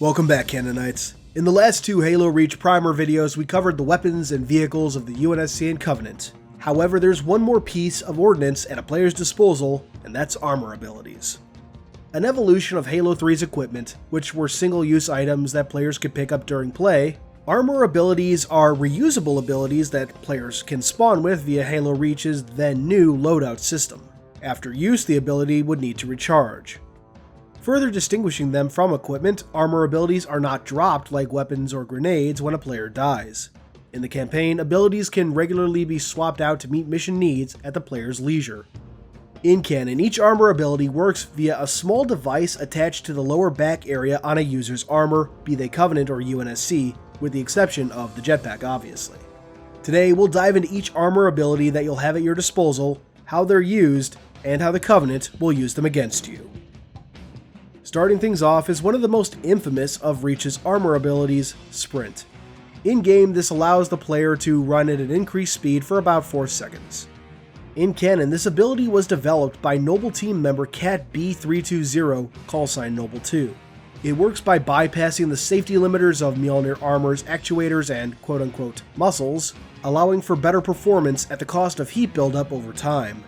Welcome back, Canonites. In the last two Halo Reach Primer videos, we covered the weapons and vehicles of the UNSC and Covenant. However, there's one more piece of ordnance at a player's disposal, and that's armor abilities. An evolution of Halo 3's equipment, which were single-use items that players could pick up during play, armor abilities are reusable abilities that players can spawn with via Halo Reach's then new loadout system. After use, the ability would need to recharge. Further distinguishing them from equipment, armor abilities are not dropped like weapons or grenades when a player dies. In the campaign, abilities can regularly be swapped out to meet mission needs at the player's leisure. In Canon, each armor ability works via a small device attached to the lower back area on a user's armor, be they Covenant or UNSC, with the exception of the Jetpack, obviously. Today, we'll dive into each armor ability that you'll have at your disposal, how they're used, and how the Covenant will use them against you. Starting things off is one of the most infamous of Reach's armor abilities, Sprint. In-game, this allows the player to run at an increased speed for about 4 seconds. In Canon, this ability was developed by Noble team member Cat B320, callsign Noble 2. It works by bypassing the safety limiters of Mjolnir armor's actuators and quote-unquote muscles, allowing for better performance at the cost of heat buildup over time.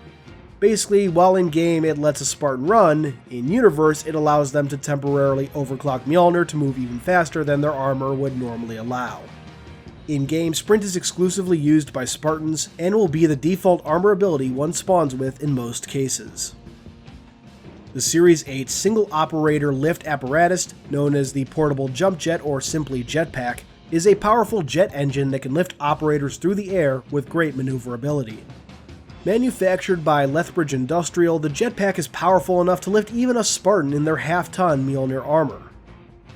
Basically, while in-game it lets a Spartan run, in-universe it allows them to temporarily overclock Mjolnir to move even faster than their armor would normally allow. In-game, Sprint is exclusively used by Spartans and will be the default armor ability one spawns with in most cases. The Series 8 single-operator lift apparatus, known as the Portable Jump Jet or simply Jetpack, is a powerful jet engine that can lift operators through the air with great maneuverability. Manufactured by Lethbridge Industrial, the Jetpack is powerful enough to lift even a Spartan in their half-ton Mjolnir armor.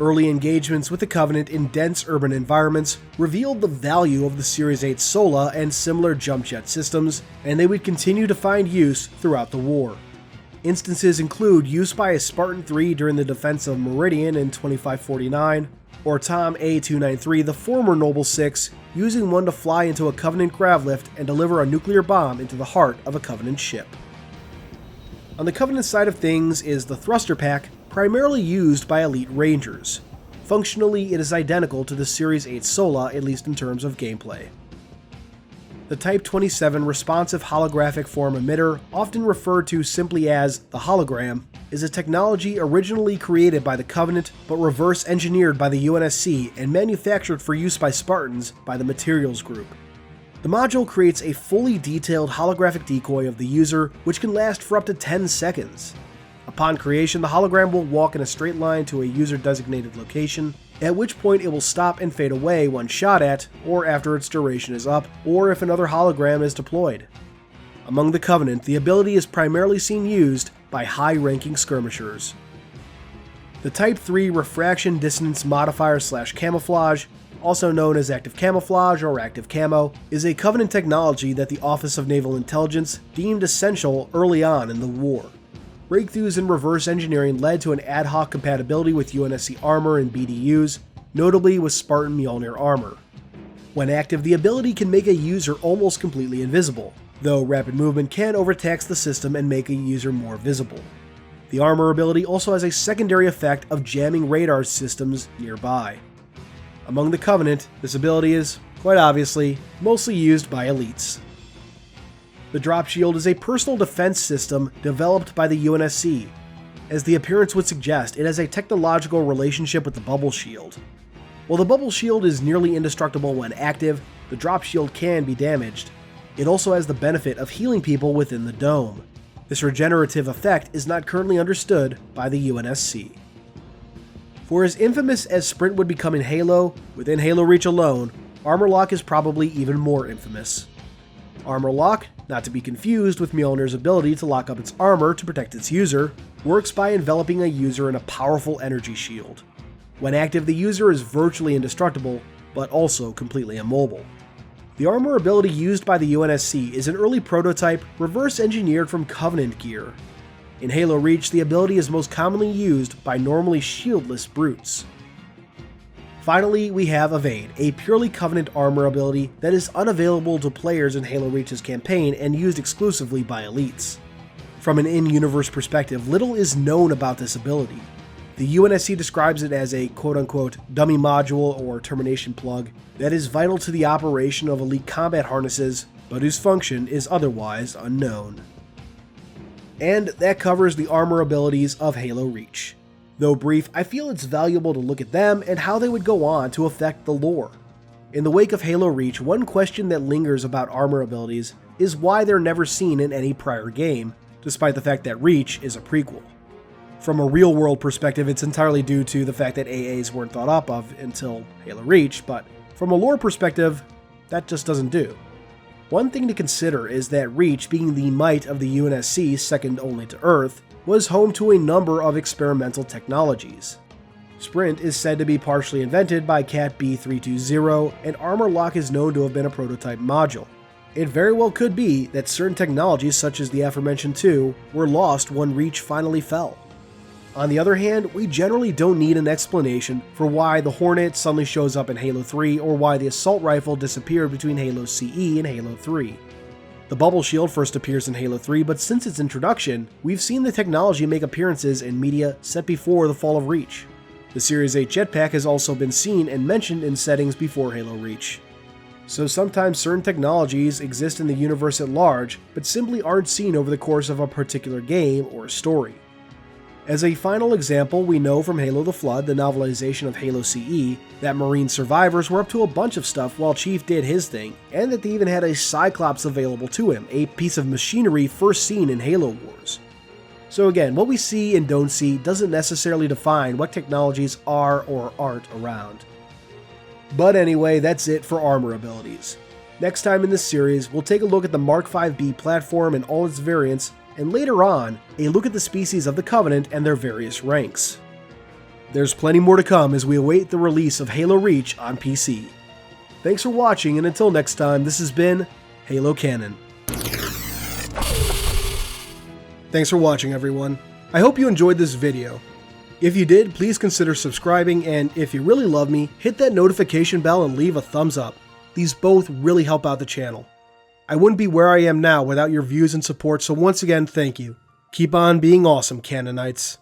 Early engagements with the Covenant in dense urban environments revealed the value of the Series 8 Sola and similar jump jet systems, and they would continue to find use throughout the war. Instances include use by a Spartan 3 during the defense of Meridian in 2549, or Tom A293, the former Noble 6, using one to fly into a Covenant gravlift and deliver a nuclear bomb into the heart of a Covenant ship. On the Covenant side of things is the Thruster Pack, primarily used by elite Rangers. Functionally, it is identical to the Series 8 Sola, at least in terms of gameplay. The Type 27 responsive holographic form emitter, often referred to simply as the hologram, is a technology originally created by the Covenant but reverse engineered by the UNSC and manufactured for use by Spartans by the Materials Group. The module creates a fully detailed holographic decoy of the user, which can last for up to 10 seconds. Upon creation, the hologram will walk in a straight line to a user-designated location, at which point it will stop and fade away when shot at, or after its duration is up, or if another hologram is deployed. Among the Covenant, the ability is primarily seen used by high-ranking skirmishers. The Type 3 Refraction Dissonance Modifier / Camouflage, also known as Active Camouflage or Active Camo, is a Covenant technology that the Office of Naval Intelligence deemed essential early on in the war. Breakthroughs in reverse engineering led to an ad hoc compatibility with UNSC armor and BDUs, notably with Spartan Mjolnir armor. When active, the ability can make a user almost completely invisible, though rapid movement can overtax the system and make a user more visible. The armor ability also has a secondary effect of jamming radar systems nearby. Among the Covenant, this ability is, quite obviously, mostly used by elites. The Drop Shield is a personal defense system developed by the UNSC. As the appearance would suggest, it has a technological relationship with the Bubble Shield. While the Bubble Shield is nearly indestructible when active, the Drop Shield can be damaged. It also has the benefit of healing people within the dome. This regenerative effect is not currently understood by the UNSC. For as infamous as Sprint would become in Halo, within Halo Reach alone, Armor Lock is probably even more infamous. Armor Lock, not to be confused with Mjolnir's ability to lock up its armor to protect its user, works by enveloping a user in a powerful energy shield. When active, the user is virtually indestructible, but also completely immobile. The armor ability used by the UNSC is an early prototype reverse engineered from Covenant gear. In Halo Reach, the ability is most commonly used by normally shieldless brutes. Finally, we have Evade, a purely Covenant armor ability that is unavailable to players in Halo Reach's campaign and used exclusively by elites. From an in-universe perspective, little is known about this ability. The UNSC describes it as a quote-unquote dummy module or termination plug that is vital to the operation of elite combat harnesses, but whose function is otherwise unknown. And that covers the armor abilities of Halo Reach. Though brief, I feel it's valuable to look at them and how they would go on to affect the lore. In the wake of Halo Reach, one question that lingers about armor abilities is why they're never seen in any prior game, despite the fact that Reach is a prequel. From a real-world perspective, it's entirely due to the fact that AAs weren't thought up of until Halo Reach, but from a lore perspective, that just doesn't do. One thing to consider is that Reach, being the might of the UNSC second only to Earth, was home to a number of experimental technologies. Sprint is said to be partially invented by Cat B320, and Armor Lock is known to have been a prototype module. It very well could be that certain technologies such as the aforementioned two were lost when Reach finally fell. On the other hand, we generally don't need an explanation for why the Hornet suddenly shows up in Halo 3 or why the assault rifle disappeared between Halo CE and Halo 3. The bubble shield first appears in Halo 3, but since its introduction, we've seen the technology make appearances in media set before the fall of Reach. The Series 8 Jetpack has also been seen and mentioned in settings before Halo Reach. So sometimes certain technologies exist in the universe at large, but simply aren't seen over the course of a particular game or story. As a final example, we know from Halo the Flood, the novelization of Halo CE, that Marine survivors were up to a bunch of stuff while Chief did his thing, and that they even had a Cyclops available to him, a piece of machinery first seen in Halo Wars. So again, what we see and don't see doesn't necessarily define what technologies are or aren't around. But anyway, that's it for armor abilities. Next time in this series, we'll take a look at the Mark V-B platform and all its variants, and later on, a look at the species of the Covenant and their various ranks. There's plenty more to come as we await the release of Halo Reach on PC. Thanks for watching, and until next time, this has been Halo Canon. Thanks for watching, everyone. I hope you enjoyed this video. If you did, please consider subscribing, and if you really love me, hit that notification bell and leave a thumbs up. These both really help out the channel. I wouldn't be where I am now without your views and support, so once again, thank you. Keep on being awesome, Canonites.